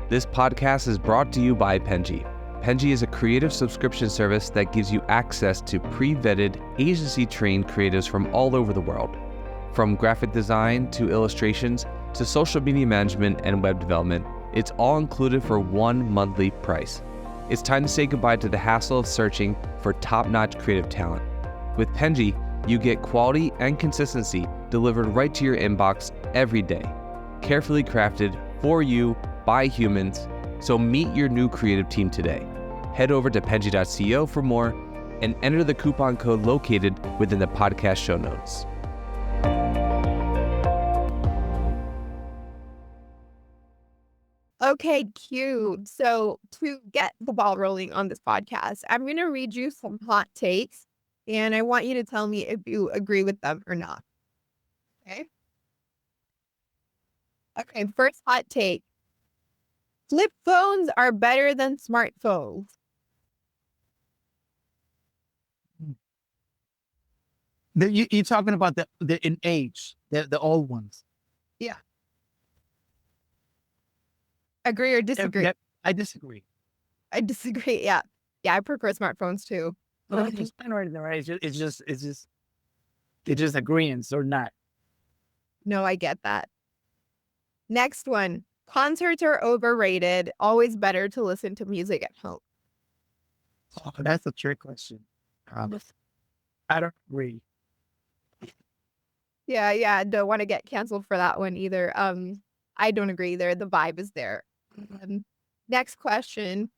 This podcast is brought to you by Penji. Penji is a creative subscription service that gives you access to pre-vetted, agency-trained creatives from all over the world. From graphic design to illustrations to social media management and web development, it's all included for one monthly price. It's time to say goodbye to the hassle of searching for top-notch creative talent. With Penji, you get quality and consistency delivered right to your inbox every day, carefully crafted for you by humans. So meet your new creative team today. Head over to penji.co for more and enter the coupon code located within the podcast show notes. Okay, cute. So to get the ball rolling on this podcast, I'm going to read you some hot takes, and I want you to tell me if you agree with them or not. Okay? Okay, first hot take. Flip phones are better than smartphones. You're talking about the in age, the old ones. Yeah. Agree or disagree? I disagree. I disagree. Yeah. Yeah, I prefer smartphones too. It's just agreeance or not. No, I get that. Next one. Concerts are overrated. Always better to listen to music at home. Oh, that's a trick question. I don't agree. Yeah. Don't want to get canceled for that one either. I don't agree there. The vibe is there. Next question.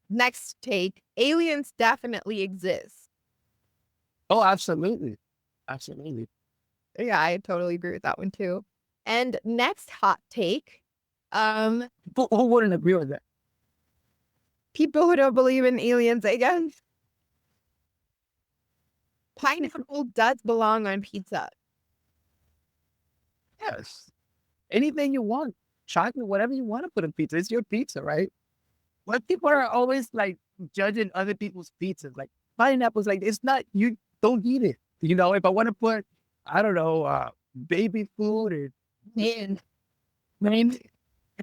Next take. Aliens definitely exist. Oh, absolutely. Absolutely. Yeah, I totally agree with that one too. And next hot take. Who wouldn't agree with that? People who don't believe in aliens, I guess. Pineapple does belong on pizza. Yes. Anything you want. Chocolate, whatever you want to put on pizza. It's your pizza, right? But people are always like judging other people's pizzas. Like pineapple's like, it's not, you don't eat it. You know, if I want to put, I don't know, baby food or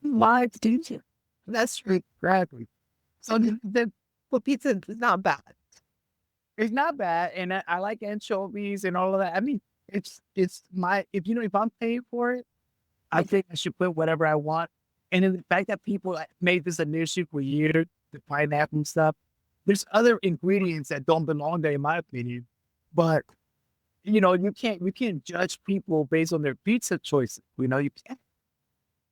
live pizza. That's true. Exactly. So Well, pizza is not bad. it's not bad. And I like anchovies and all of that. I mean, it's my, if I'm paying for it, I think I should put whatever I want. And then the fact that people made this an issue for years, the pineapple and stuff, there's other ingredients that don't belong there, in my opinion. But you can't judge people based on their pizza choices. You can't.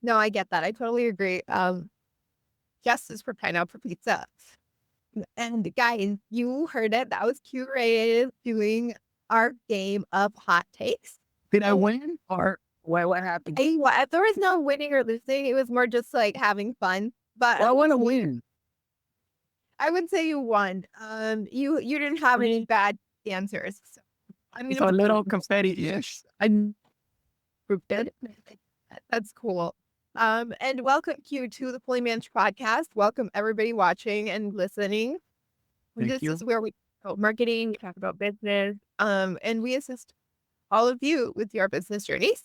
No, I get that. I totally agree. Justice for pineapple pizza. And guys, you heard it. That was Keu Reyes doing our game of hot takes. Did I win or what happened? There was no winning or losing. It was more just like having fun. But I want to win. I would say you won. You didn't have any bad answers. So It's a little confetti-ish. That's cool. And welcome Keu to the Fully Managed podcast. Welcome everybody watching and listening. This is where we talk about marketing, we talk about business, and we assist all of you with your business journeys.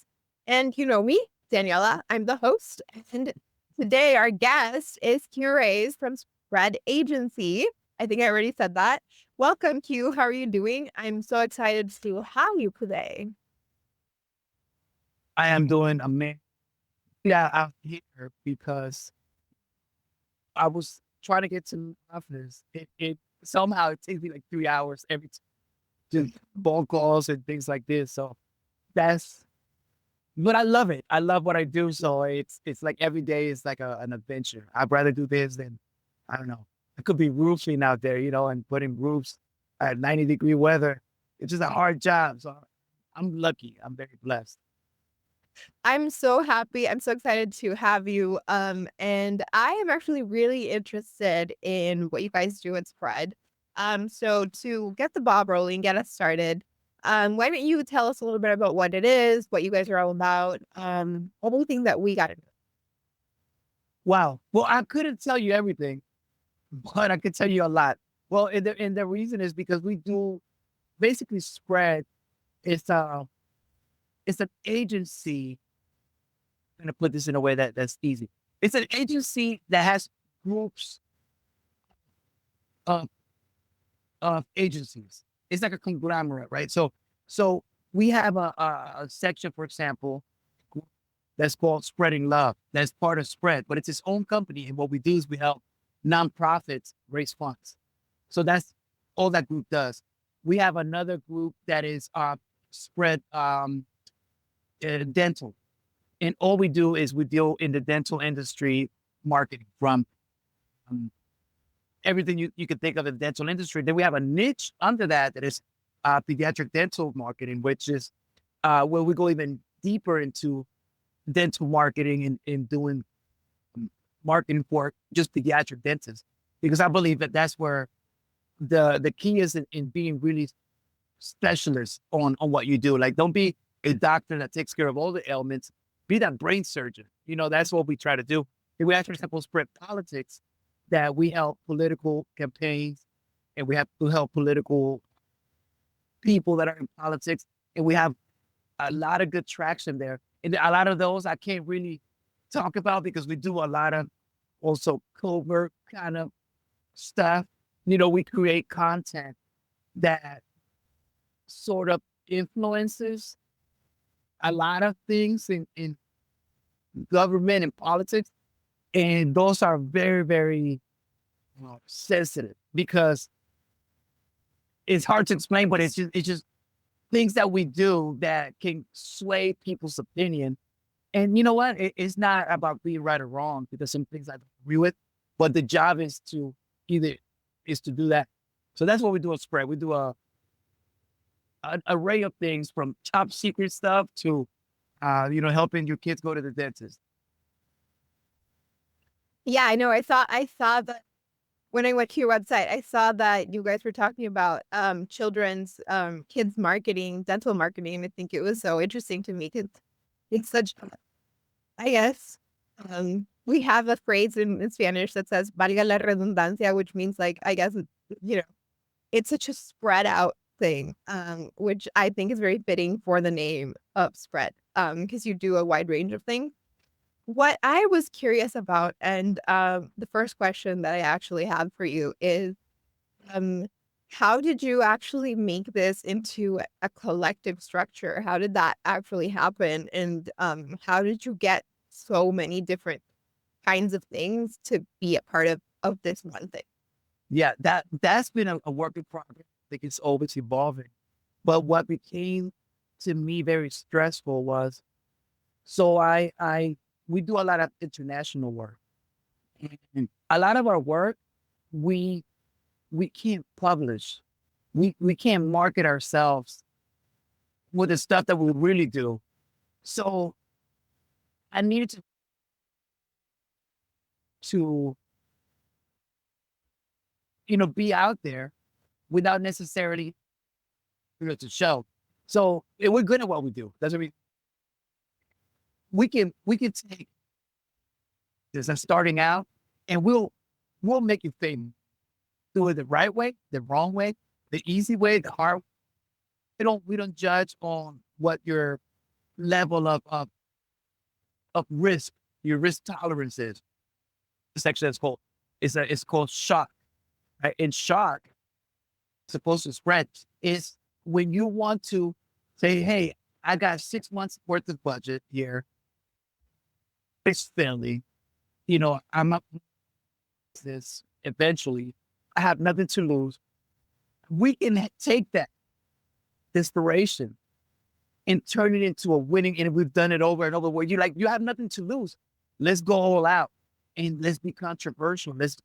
And you know me, Daniela. I'm the host, and today our guest is Keu Reyes from SPREAD Agency. I think I already said that. Welcome, Keu. How are you doing? I'm so excited to have you today. I am doing amazing. Yeah, out here because I was trying to get to the office. It somehow it takes me like 3 hours every time, just phone calls and things like this. So but I love it. I love what I do. So it's like every day is like an adventure. I'd rather do this than, I don't know. It could be roofing out there, and putting roofs at 90-degree weather. It's just a hard job. So I'm lucky. I'm very blessed. I'm so happy. I'm so excited to have you. And I am actually really interested in what you guys do at SPREAD. So to get the ball rolling, get us started, why don't you tell us a little bit about what it is, what you guys are all about, everything that we got to know. Wow. Well, I couldn't tell you everything, but I could tell you a lot. Well, and the reason is because we do basically SPREAD. It's an agency. I'm going to put this in a way that's easy. It's an agency that has groups of agencies. It's like a conglomerate, right? So we have a section, for example, that's called Spreading Love. That's part of Spread, but it's its own company. And what we do is we help nonprofits raise funds. So that's all that group does. We have another group that is Spread Dental. And all we do is we deal in the dental industry marketing from everything you can think of in the dental industry. Then we have a niche under that is pediatric dental marketing, which is where we go even deeper into dental marketing and doing marketing for just pediatric dentists. Because I believe that that's where the key is in being really specialist on what you do. Like, don't be a doctor that takes care of all the ailments. Be that brain surgeon. That's what we try to do. And we actually have Spread Politics, that we help political campaigns, and we have to help political people that are in politics. And we have a lot of good traction there. And a lot of those I can't really talk about because we do a lot of also covert kind of stuff. We create content that sort of influences a lot of things in government and politics. And those are very, very sensitive because it's hard to explain, but it's just things that we do that can sway people's opinion. And you know what? It's not about being right or wrong, because some things I don't agree with, but the job is to do that. So that's what we do at Spread. We do an array of things, from top secret stuff to, helping your kids go to the dentist. Yeah, I know. I saw that when I went to your website, I saw that you guys were talking about children's kids marketing, dental marketing. I think it was so interesting to me because it's such, I guess, we have a phrase in Spanish that says "valga la redundancia," which means, like, I guess, it's such a spread out thing, which I think is very fitting for the name of Spread, because you do a wide range of things. What I was curious about, and the first question that I actually have for you is, how did you actually make this into a collective structure? How did that actually happen? And how did you get so many different kinds of things to be a part of this one thing? Yeah, that's been a work in progress. I think it's always evolving. But what became to me very stressful was, so we do a lot of international work. And a lot of our work, we can't publish. We can't market ourselves with the stuff that we really do. So I needed to be out there without necessarily to show. So we're good at what we do. That's what we can take this as starting out, and we'll make you famous. Do it the right way, the wrong way, the easy way, the hard way. We don't judge on what your level of risk, your risk tolerance is. This actually it's called shock. Right? And shock, supposed to spread, is when you want to say, hey, I got 6 months worth of budget here. It's fairly, I'm up this eventually. I have nothing to lose. We can take that desperation and turn it into a winning, and we've done it over and over, where you have nothing to lose. Let's go all out and let's be controversial. Let's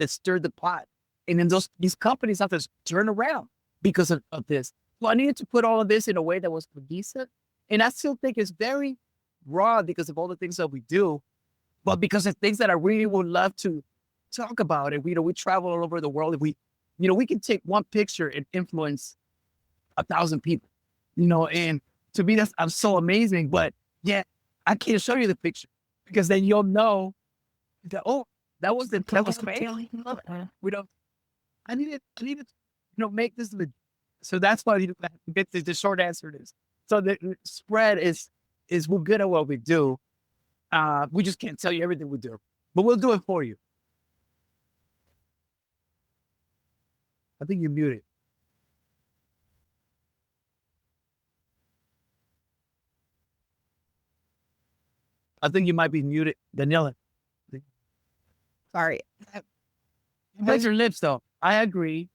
stir the pot. And then these companies have to turn around because of this. So I needed to put all of this in a way that was cohesive. And I still think it's very raw because of all the things that we do, but because of things that I really would love to talk about. And we travel all over the world. And we can take one picture and influence 1,000 people, and to me, I'm so amazing. But yeah, I can't show you the picture because then you'll know that, that was crazy. We don't, I needed make this legit. So that's why the short answer is, so the Spread is we're good at what we do. We just can't tell you everything we do, but we'll do it for you. I think you're muted. I think you might be muted, Daniela. Sorry. You bit your lips, though. I agree.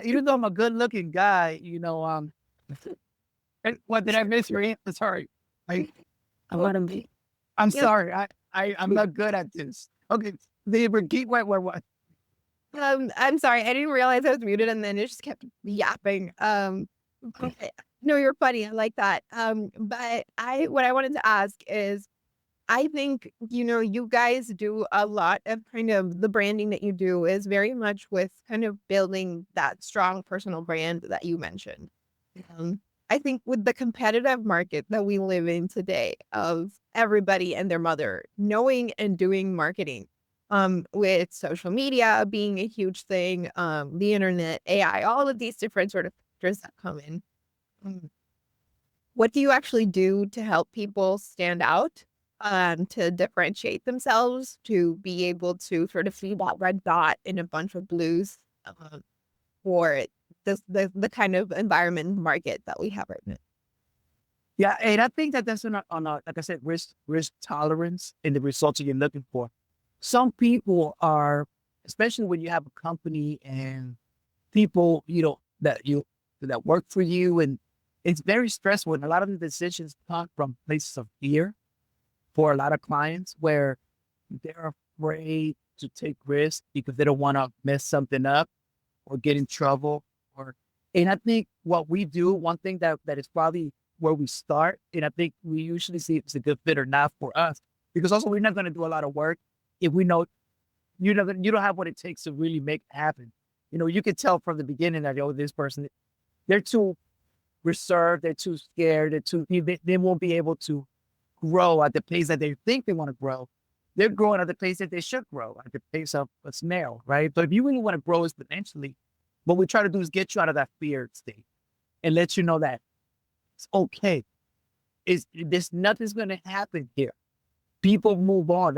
Even though I'm a good-looking guy, what did I miss your answer? Sorry. I want to be. I'm sorry. I'm not good at this. Okay. They repeat what? I'm sorry. I didn't realize I was muted, and then it just kept yapping. Okay. No, you're funny. I like that. But what I wanted to ask is, I think, you guys do a lot of kind of the branding that you do is very much with kind of building that strong personal brand that you mentioned. I think with the competitive market that we live in today of everybody and their mother knowing and doing marketing, with social media being a huge thing, the internet, AI, all of these different sort of factors that come in. What do you actually do to help people stand out, to differentiate themselves, to be able to sort of see that red dot in a bunch of blues, for the kind of environment market that we have right now? Yeah, and I think that's like I said, risk tolerance and the results that you're looking for. Some people are, especially when you have a company and people, that work for you, and it's very stressful. And a lot of the decisions come from places of fear for a lot of clients where they're afraid to take risks because they don't want to mess something up or get in trouble. And I think what we do, one thing that is probably where we start, and I think we usually see if it's a good fit or not for us, because also we're not going to do a lot of work if we know you don't have what it takes to really make it happen. You can tell from the beginning that, this person, they're too reserved, they're too scared, they won't be able to grow at the pace that they think they want to grow. They're growing at the pace that they should grow, at the pace of a snail, right? But if you really want to grow exponentially, what we try to do is get you out of that fear state and let you know that it's okay. Nothing's going to happen here. People move on,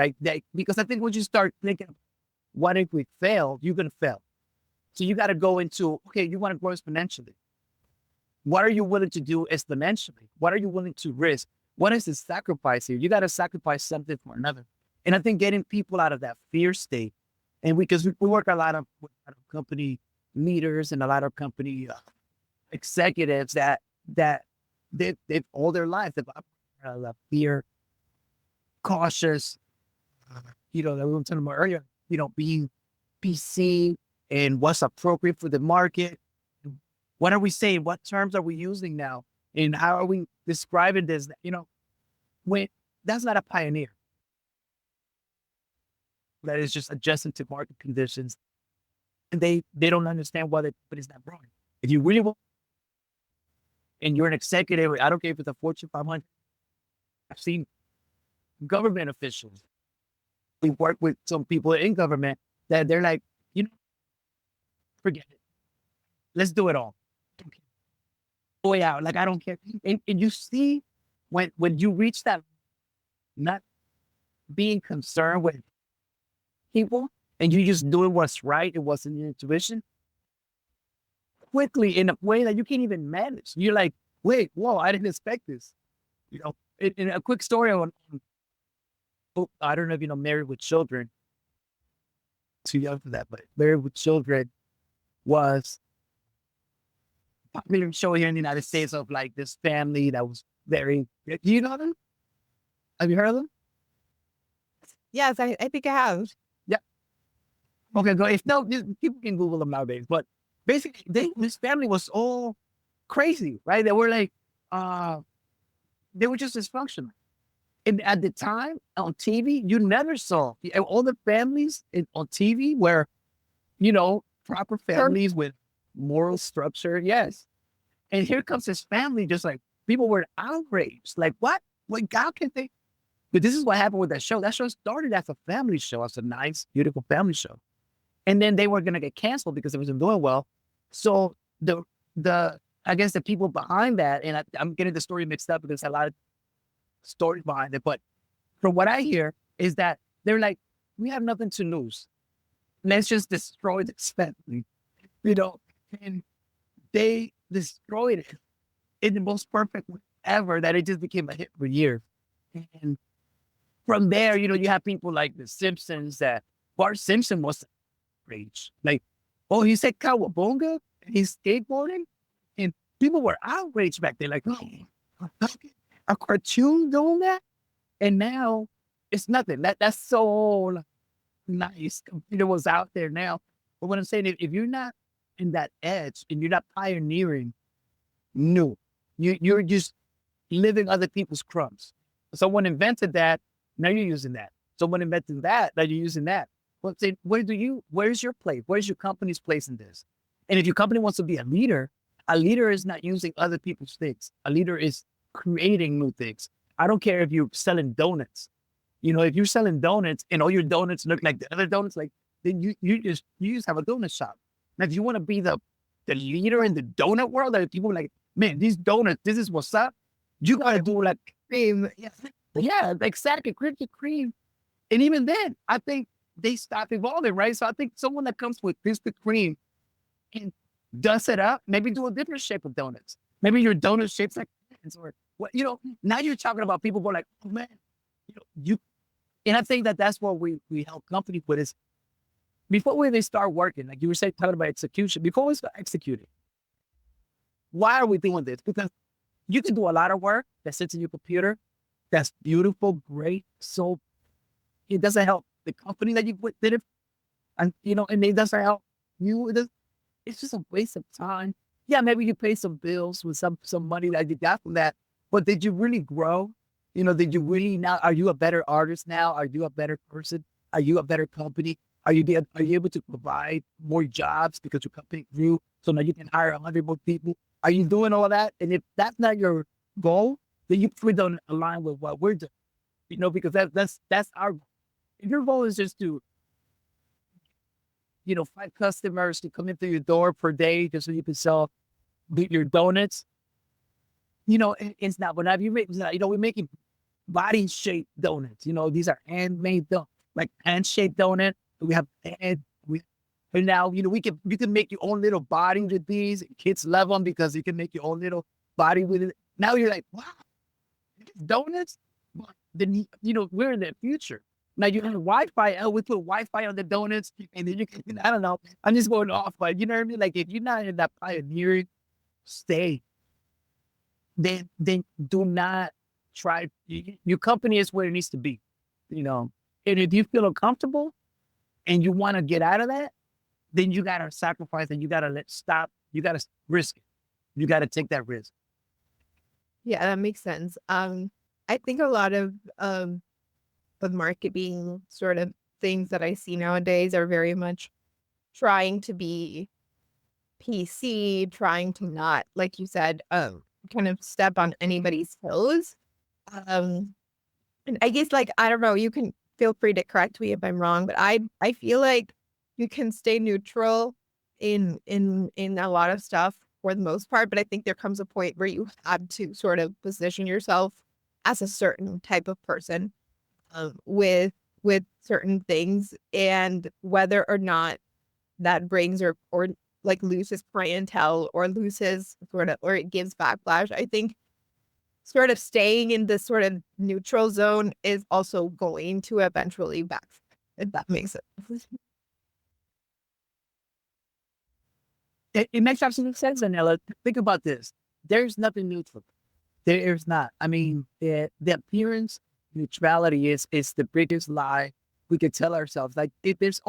because I think once you start thinking, what if we fail? You're going to fail. So you got to go into, okay, you want to grow exponentially. What are you willing to do exponentially? What are you willing to risk? What is the sacrifice here? You got to sacrifice something for another. And I think getting people out of that fear state, and because we work with a lot of company leaders and a lot of company executives that they've all their lives, they've fear, cautious, that we were talking about earlier, being PC and what's appropriate for the market. What are we saying? What terms are we using now? And how are we describing this? When that's not a pioneer. That is just adjusting to market conditions. And they don't understand why the company's not growing. If you really want, and you're an executive, I don't care if it's a Fortune 500, I've seen government officials. We work with some people in government that they're like, forget it. Let's do it all. Way out. Like, I don't care. And you see when you reach that, not being concerned with people, and you just doing what's right, it wasn't your intuition, quickly in a way that you can't even manage. You're like, wait, whoa, I didn't expect this. In a quick story on, I don't know if Married with Children. Too young for that, but Married with Children was a popular show here in the United States of like this family that was very. Do you know them? Have you heard of them? Yes, I think I have. Yeah. Okay, go. If no, people can Google them nowadays. But basically, this family was all crazy, right? They were like, they were just dysfunctional. And at the time on TV, you never saw all the families on TV were, proper families with moral structure. Yes. And here comes this family, just like people were outraged. Like, what? Like, how can they? But this is what happened with that show. That show started as a family show, as a nice, beautiful family show. And then they were going to get canceled because it wasn't doing well. So I guess the people behind that, and I'm getting the story mixed up because there's a lot of stories behind it, but from what I hear, is that they're like, we have nothing to lose. Let's just destroy this family, and they destroyed it in the most perfect way ever, that it just became a hit for years. And from there, you have people like the Simpsons, that Bart Simpson was outraged. Like, oh, he said cowabunga, he's skateboarding. And people were outraged back then, like, oh, a cartoon doing that? And now it's nothing. That's so nice. Computer was out there now. But what I'm saying, if you're not in that edge and you're not pioneering new, you're just living other people's crumbs. Someone invented that, now you're using that. Someone invented that, now you're using that. Well, say, where's your place? Where's your company's place in this? And if your company wants to be a leader is not using other people's things. A leader is creating new things. I don't care if you're selling donuts. If you're selling donuts and all your donuts look like the other donuts, like, then you just have a donut shop. Now, if you want to be the leader in the donut world, that people are like, man, these donuts, this is what's up. You gotta do like cream. Yeah, exactly. Krispy Kreme. And even then, I think they stop evolving, right? So I think someone that comes with Krispy Kreme and does it up, maybe do a different shape of donuts. Maybe your donut shapes like this, or what, now you're talking about people go like, oh man, and I think that's what we help companies with, is before they start working, like you were saying, talking about execution, before we start executing, why are we doing this? Because you can do a lot of work that sits in your computer. That's beautiful, great. So it doesn't help the company that you did it. And, and it doesn't help you. It's just a waste of time. Yeah, maybe you pay some bills with some money that you got from that. But did you really grow? Did you really now? Are you a better artist now? Are you a better person? Are you a better company? Are you able to provide more jobs because your company grew? So now you can hire 100 more people. Are you doing all that? And if that's not your goal, then you probably don't align with what we're doing. Because that's our goal. If your goal is just to, 5 customers to come into your door per day just so you can sell your donuts, it's not. But now if you make, we're making body shaped donuts. These are handmade donuts, like hand shaped donut. We have and now, you can make your own little body with these. Kids love them because you can make your own little body with it. Now you're like, wow, donuts? But then, we're in the future. Now you have Wi-Fi. Oh, we put Wi-Fi on the donuts, and then you can, I don't know. I'm just going off, but you know what I mean? Like, if you're not in that pioneering state, then do not try. Your company is where it needs to be, And if you feel uncomfortable and you want to get out of that, then you got to sacrifice and you got to stop. You got to risk it. You got to take that risk. Yeah, that makes sense. I think a lot of marketing sort of things that I see nowadays are very much trying to be PC, trying to not, like you said, kind of step on anybody's toes. And I guess, like, I don't know, you can feel free to correct me if I'm wrong, but I feel like you can stay neutral in a lot of stuff for the most part, but I think there comes a point where you have to sort of position yourself as a certain type of person with certain things, and whether or not that brings or like loses clientele or loses sort of, or it gives backlash. I think sort of staying in this sort of neutral zone is also going to eventually backfire, if that makes sense. It makes absolute sense, Daniela. Think about this. There's nothing neutral. There's not. I mean, the appearance neutrality is the biggest lie we could tell ourselves. Like, there's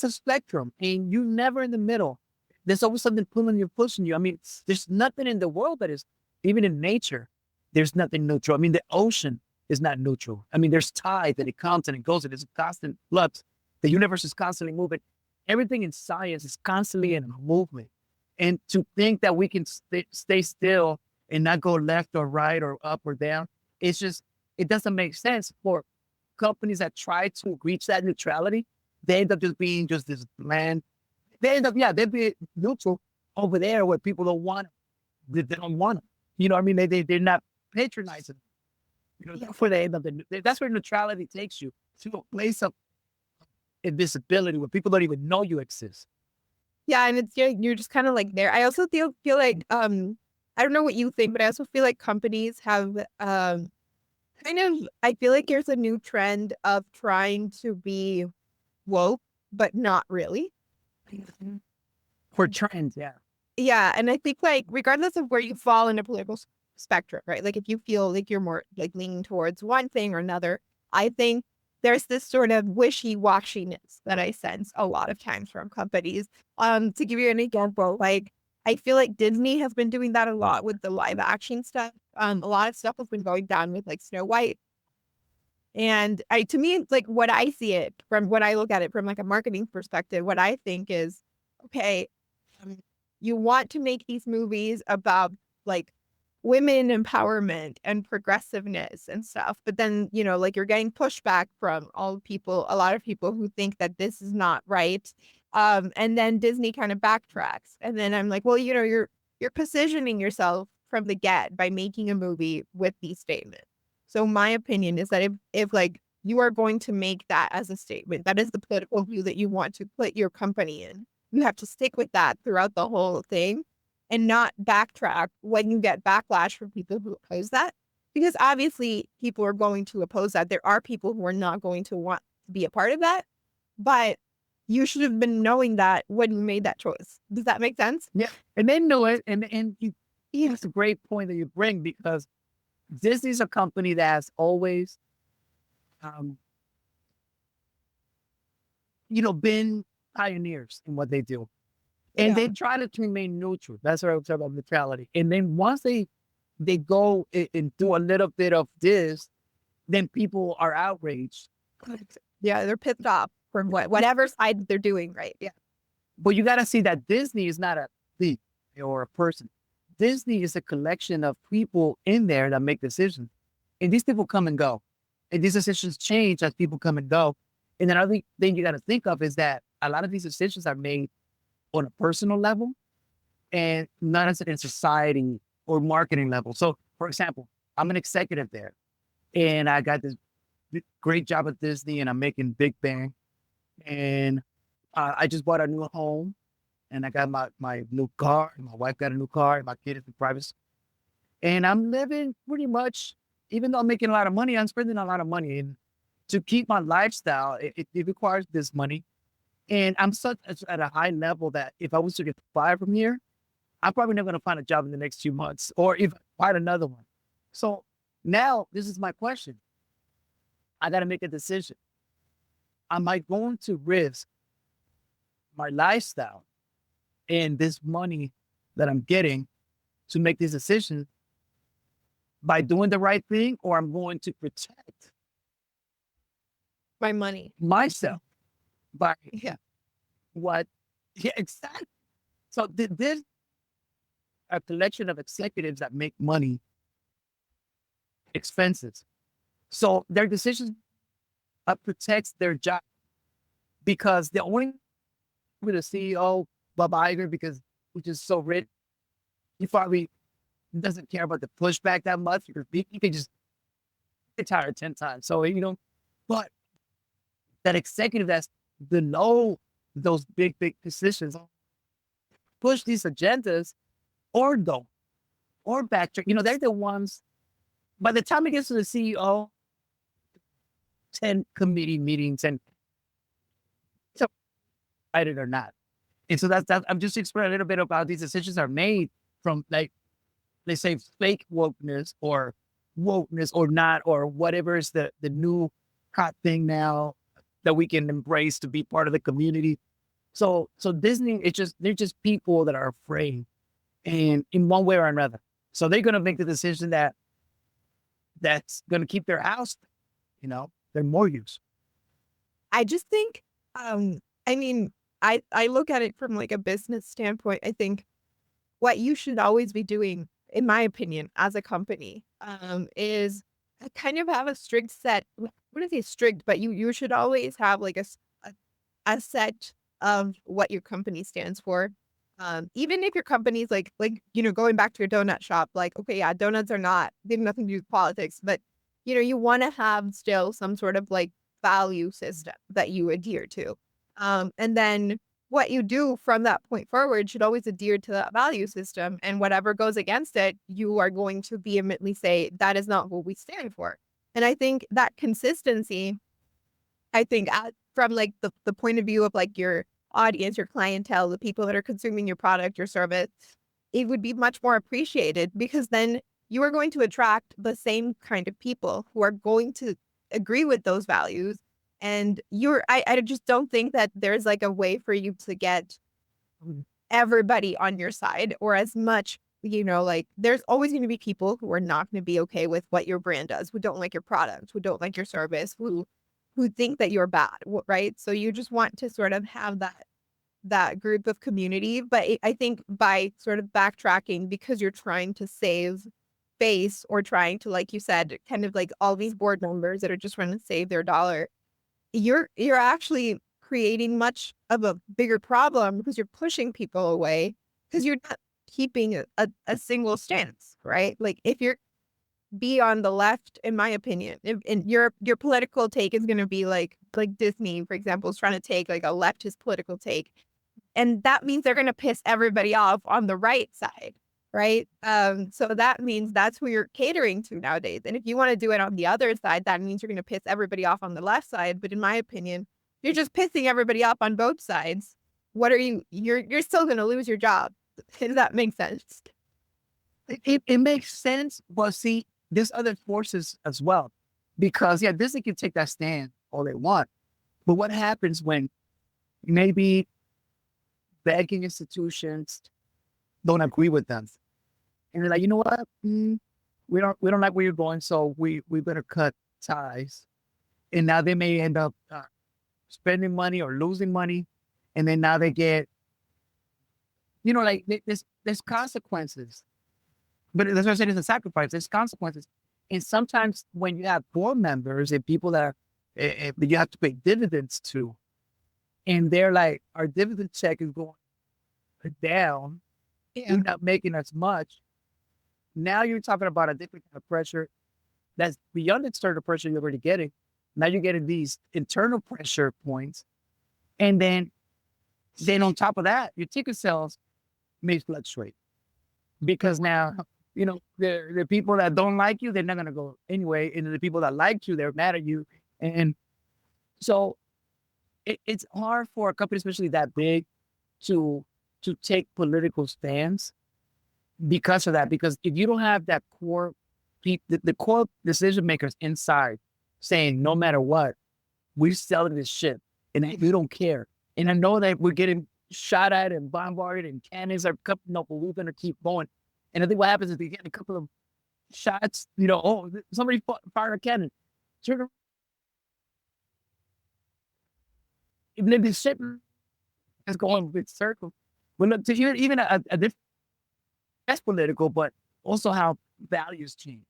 a spectrum, and you're never in the middle. There's always something pulling you, pushing you. I mean, there's nothing in the world that is, even in nature, there's nothing neutral. I mean, the ocean is not neutral. I mean, there's tide and it comes and it goes, and it's a constant flux. The universe is constantly moving. Everything in science is constantly in movement. And to think that we can stay still and not go left or right or up or down, it doesn't make sense. For companies that try to reach that neutrality, they end up just being just this bland. They'd be neutral over there where people don't want them. They don't want them. You know what I mean? They're not patronizing. That's where they end up. That's where neutrality takes you, to a place of invisibility where people don't even know you exist. Yeah, and you're just kind of like there. I also feel like I don't know what you think, but I also feel like companies have kind of, I feel like there's a new trend of trying to be woke, but not really. For trends, yeah. Yeah, and I think like regardless of where you fall in a political spectrum, right? Like if you feel like you're more like leaning towards one thing or another, I think there's this sort of wishy-washiness that I sense a lot of times from companies. To give you an example, like I feel like Disney has been doing that a lot with the live action stuff. A lot of stuff has been going down with like Snow White. And to me, like what I see it from, when I look at it from like a marketing perspective, what I think is, okay, um, you want to make these movies about like women empowerment and progressiveness and stuff, but then, like you're getting pushback from a lot of people who think that this is not right. And then Disney kind of backtracks. And then I'm like, well, you're positioning yourself from the get by making a movie with these statements. So my opinion is that if like you are going to make that as a statement, that is the political view that you want to put your company in, you have to stick with that throughout the whole thing and not backtrack when you get backlash from people who oppose that. Because obviously people are going to oppose that. There are people who are not going to want to be a part of that, but you should have been knowing that when you made that choice. Does that make sense? Yeah. And they know it. And it's a great point that you bring, because Disney's a company that has always, been pioneers in what they do. And they try to remain neutral. That's what I was talking about, neutrality. And then once they go and do a little bit of this, then people are outraged. Yeah, they're pissed off from whatever side they're doing, right? Yeah. But you got to see that Disney is not a thief or a person. Disney is a collection of people in there that make decisions. And these people come and go. And these decisions change as people come and go. And then other thing you got to think of is that a lot of these decisions are made on a personal level and not as in society or marketing level. So, for example, I'm an executive there and I got this great job at Disney and I'm making big bang. And I just bought a new home and I got my new car. And my wife got a new car and my kid is in private school. And I'm living pretty much, even though I'm making a lot of money, I'm spending a lot of money. And to keep my lifestyle, it requires this money. And I'm such at a high level that if I was to get fired from here, I'm probably not going to find a job in the next few months or even find another one. So now this is my question. I got to make a decision. Am I going to risk my lifestyle and this money that I'm getting to make this decision by doing the right thing, or I'm going to protect my money, myself by what? Yeah, exactly. So there's a collection of executives that make money expenses. So their decisions protects their job, because the only with a CEO, Bob Iger, because which is so rich, he probably doesn't care about the pushback that much. He can just retire 10 times. So, but that executive that's below those big positions push these agendas or don't, or backtrack. They're the ones, by the time it gets to the CEO, 10 committee meetings and so it or not. And so that's I'm just explaining a little bit about these decisions are made from, like, let's say fake wokeness or not, or whatever is the new hot thing now that we can embrace to be part of the community. So Disney, they're just people that are afraid, and in one way or another. So they're going to make the decision that's going to keep their house, their mortgage. I just think, I mean, I look at it from like a business standpoint. I think what you should always be doing, in my opinion, as a company, is kind of have a strict set. What is it strict? But you should always have like a set of what your company stands for. Even if your company's like, going back to your donut shop, like, okay, yeah, donuts they have nothing to do with politics, but you want to have still some sort of like value system that you adhere to. And then what you do from that point forward should always adhere to that value system. And whatever goes against it, you are going to vehemently say, that is not what we stand for. And I think that consistency, from like the point of view of like your audience, your clientele, the people that are consuming your product, your service, it would be much more appreciated, because then you are going to attract the same kind of people who are going to agree with those values. And I just don't think that there's like a way for you to get everybody on your side, or as much, like there's always going to be people who are not going to be okay with what your brand does, who don't like your product, who don't like your service, who think that you're bad, right? So you just want to sort of have that group of community. But I think by sort of backtracking, because you're trying to save face, or trying to, like you said, kind of like all these board members that are just trying to save their dollar, you're actually creating much of a bigger problem, because you're pushing people away, because you're not keeping a single stance, right? Like if you're be on the left, in my opinion, and your political take is going to be like Disney, for example, is trying to take like a leftist political take, and that means they're going to piss everybody off on the right side, right? So that means that's who you're catering to nowadays. And if you want to do it on the other side, that means you're going to piss everybody off on the left side. But in my opinion, you're just pissing everybody off on both sides. What are you're still going to lose your job. Does that make sense? It makes sense, but see, there's other forces as well, because Disney can take that stand all they want, but what happens when maybe banking institutions don't agree with them, and they're like, you know what, we don't like where you're going, so we better cut ties, and now they may end up spending money or losing money, and then now they get, like there's consequences. But that's what I said, it's a sacrifice. There's consequences. And sometimes when you have board members and people that you have to pay dividends to, and they're like, our dividend check is going down, you're not making as much. Now you're talking about a different kind of pressure that's beyond the external pressure you're already getting. Now you're getting these internal pressure points. And then on top of that, your ticket sales may fluctuate, because now, the people that don't like you, they're not going to go anyway. And the people that like you, they're mad at you. And so it's hard for a company, especially that big, to take political stands because of that. Because if you don't have that core, the core decision makers inside saying, no matter what, we're selling this shit and we don't care. And I know that we're getting shot at and bombarded and cannons are coming up, but we're going to keep going. And I think what happens is they get a couple of shots, somebody fired a cannon. Turn around. Even if the ship is going with circles. Well, look, to even a different, that's political, but also how values change.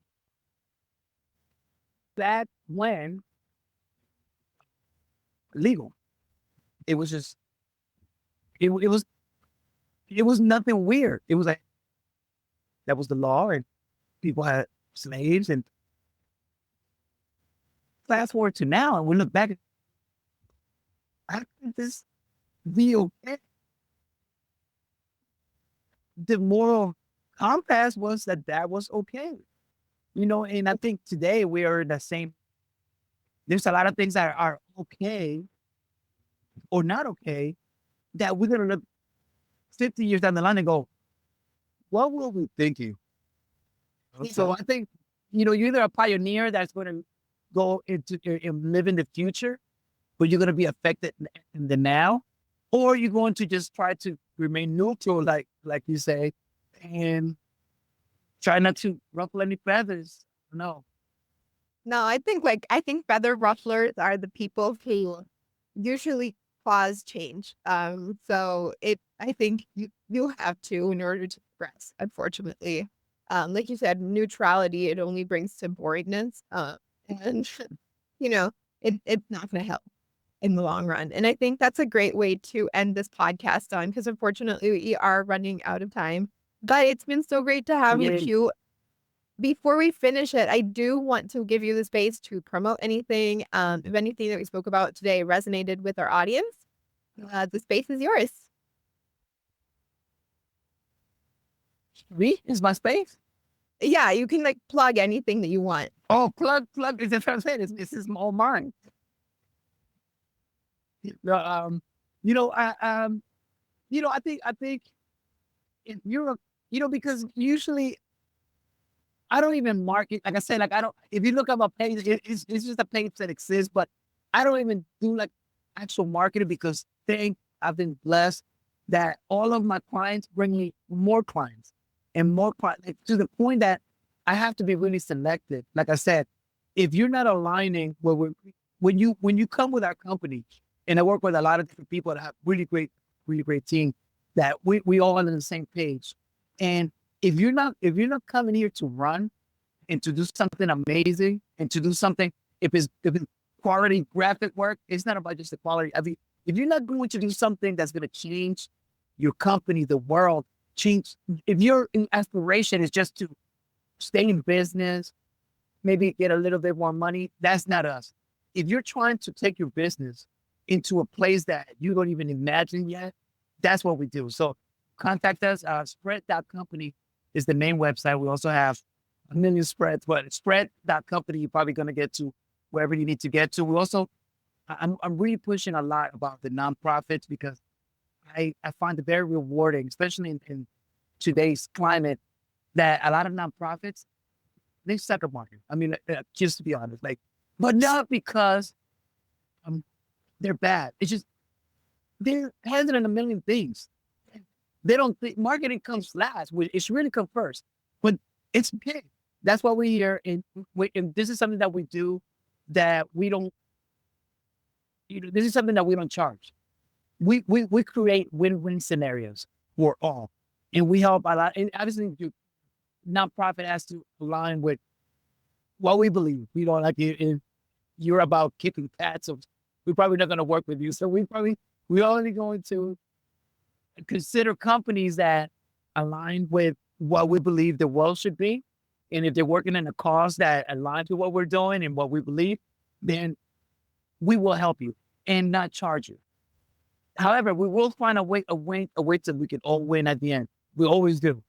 That when legal, it was just, it was nothing weird. It was like, that was the law, and people had slaves. And fast forward to now, and we look back, how could this be okay? The moral compass was that was okay. And I think today we are in the same, there's a lot of things that are okay or not okay that we're going to look 50 years down the line and go, what were we thinking? Okay. So I think, you're either a pioneer that's going to go into and live in the future, but you're going to be affected in the now, or you're going to just try to remain neutral, like you say, and try not to ruffle any feathers. No, I think feather rufflers are the people who usually cause change. So I think you have to, in order to progress, unfortunately. Like you said, neutrality, it only brings to boringness. And it's not going to help in the long run. And I think that's a great way to end this podcast on, because unfortunately we are running out of time. But it's been so great to have you, Keu. Before we finish it, I do want to give you the space to promote anything. If anything that we spoke about today resonated with our audience, the space is yours. Is my space? Yeah, you can like plug anything that you want. Oh, plug. Is what I'm saying. This is all mine. I think if you're, because usually I don't even market. Like I said, like I don't. If you look at my page, it's just a page that exists, but I don't even do like actual marketing because I've been blessed that all of my clients bring me more clients and more clients, like, to the point that I have to be really selective. Like I said, if you're not aligning when you come with our company, and I work with a lot of different people that have really great team, that we all on the same page. And if you're not coming here to run and to do something amazing and to do something, if it's quality graphic work, it's not about just the quality. I mean, if you're not going to do something that's going to change your company, the world, if your aspiration is just to stay in business, maybe get a little bit more money, that's not us. If you're trying to take your business into a place that you don't even imagine yet, that's what we do. So contact us. Spread.company is the main website. We also have a million spreads, but spread.company, you're probably going to get to wherever you need to get to. We also, I'm really pushing a lot about the nonprofits because I find it very rewarding, especially in today's climate, that a lot of nonprofits, they suck at marketing. I mean, just to be honest, like, but not because they're bad. It's just they're handling a million things. They don't think marketing comes last. It should really come first. But it's okay. That's why we're here, and this is something that we do that we don't. This is something that we don't charge. We create win-win scenarios for all, and we help a lot. And obviously, nonprofit has to align with what we believe. We don't like it. If you're about kicking cats, so we're probably not going to work with you. So we're only going to consider companies that align with what we believe the world should be. And if they're working in a cause that aligns with what we're doing and what we believe, then we will help you and not charge you. However, we will find a way so we can all win at the end. We always do.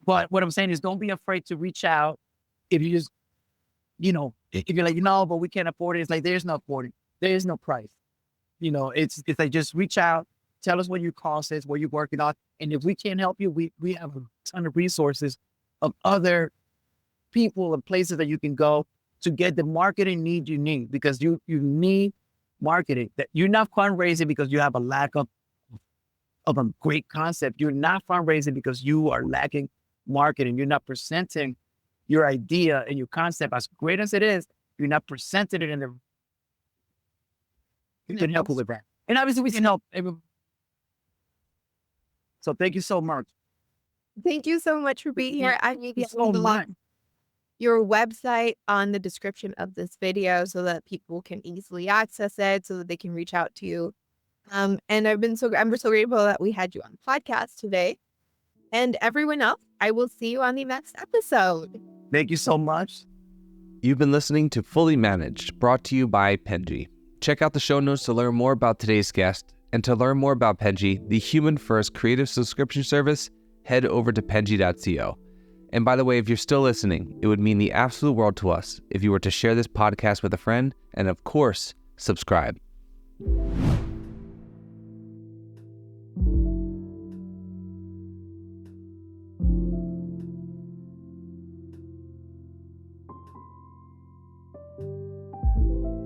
But what I'm saying is, don't be afraid to reach out. If you just, if you're like, but we can't afford it. It's like, there's no affording. There is no price. It's like, just reach out, tell us what your cost is, what you're working on. And if we can't help you, we have a ton of resources of other people and places that you can go to get the marketing need you need, because you need marketing. That you're not fundraising because you have a lack of a great concept. You're not fundraising because you are lacking marketing. You're not presenting your idea and your concept, as great as it is. You're not presenting it in the. You can help with that, and obviously we can help everyone. So thank you so much. Thank you so much for being here. I need your website on the description of this video so that people can easily access it, so that they can reach out to you. And I'm so grateful that we had you on the podcast today. And everyone else, I will see you on the next episode. Thank you so much. You've been listening to Fully Managed, brought to you by Penji. Check out the show notes to learn more about today's guest. And to learn more about Penji, the human-first creative subscription service, head over to penji.co. And by the way, if you're still listening, it would mean the absolute world to us if you were to share this podcast with a friend and, of course, subscribe.